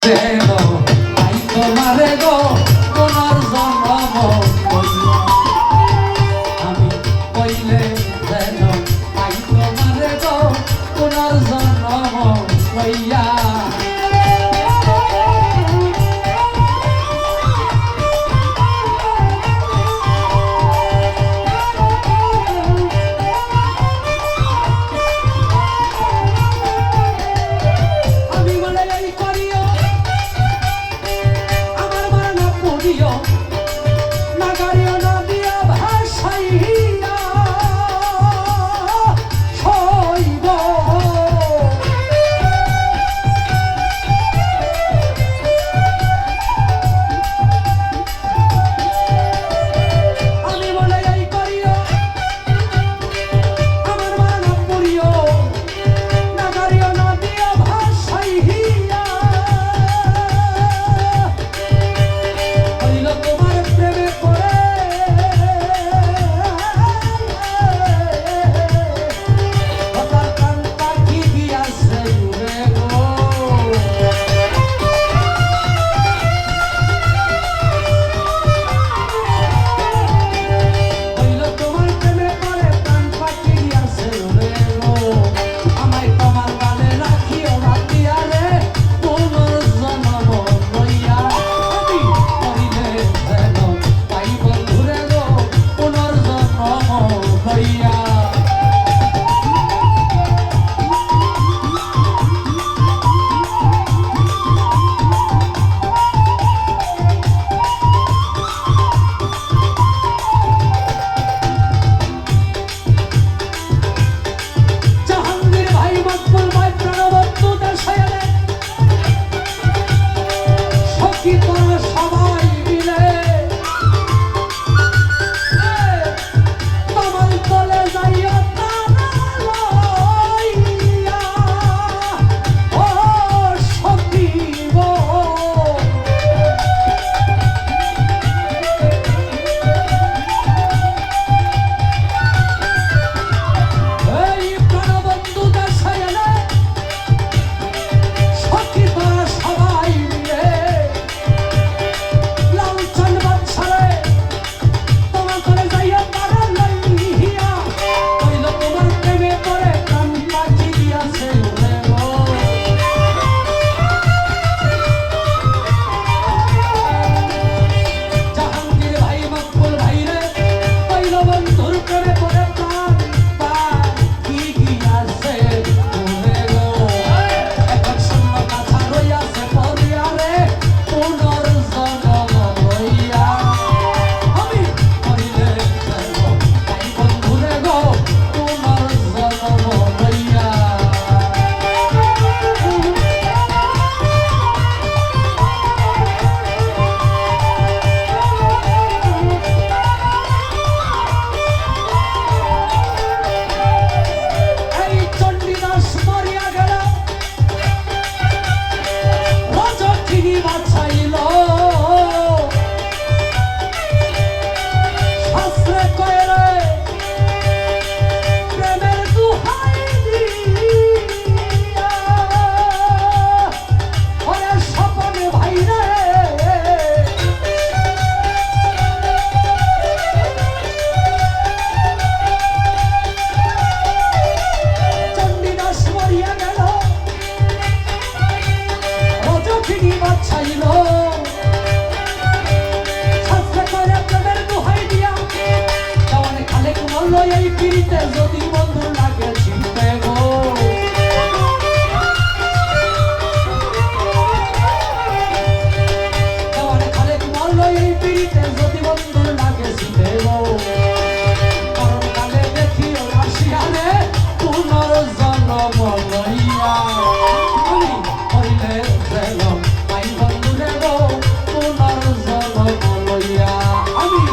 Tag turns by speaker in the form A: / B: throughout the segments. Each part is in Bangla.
A: যেন তাই তোমারে গো পুনর্জন্ম কইয়া আমি কইলে যেন তাই তোমারে গো পুনর্জন্ম কইয়া এই পিড়িতে যদি বন্ধু লাগে চিনতে গো দেওয়ানে খালে মারল এই পিড়িতে যদি বন্ধু লাগে চিনতে গো কারণ কালে দেখিও আসিয়ারে পুনর্জন্ম লইয়া আমি হইলে যেন মাই বন্ধু রে গো পুনর্জন্ম লইয়া আমি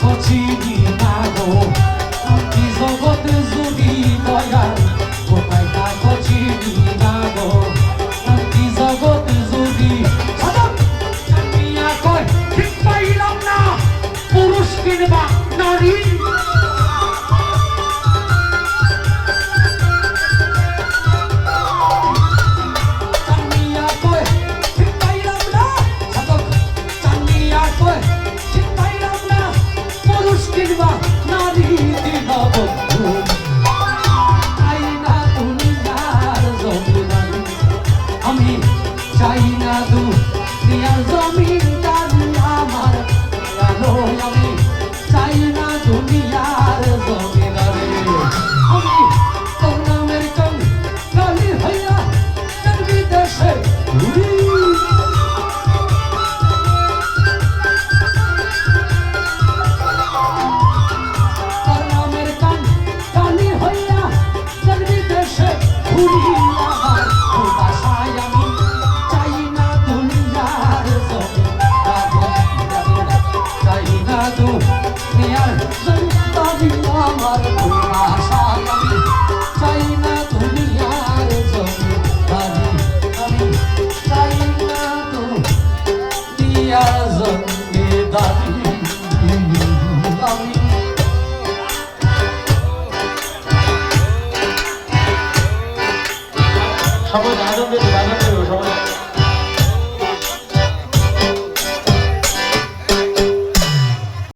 A: চিনি না গো শান্তি জগৎ যদি দয়াল কোথায় থাকো চিনি না গো শান্তি জগৎ যদি চান্দিয়া কয় ঠিক পাইলাম না পুরুষ কিংবা নারী আমি চাই না দুনিয়ার জমিনদারি আমার আলো আমি চাই না দুনিয়ার জমিনদারি আমি তোর নামের কালি হইয়া বিদেশে ঘুরি তোর নামের কালি হইয়া বিদেশে ঘুরি আমার বাসায় আমি চাই না দুনিয়ার চাই না দুনিয়ার জমিদারি আমার বাসায় আমি চাই না দুনিয়ার জমিদারি আমি চাই না দুনিয়ার জমিদারি আমি
B: সবাই আনন্দ সবাই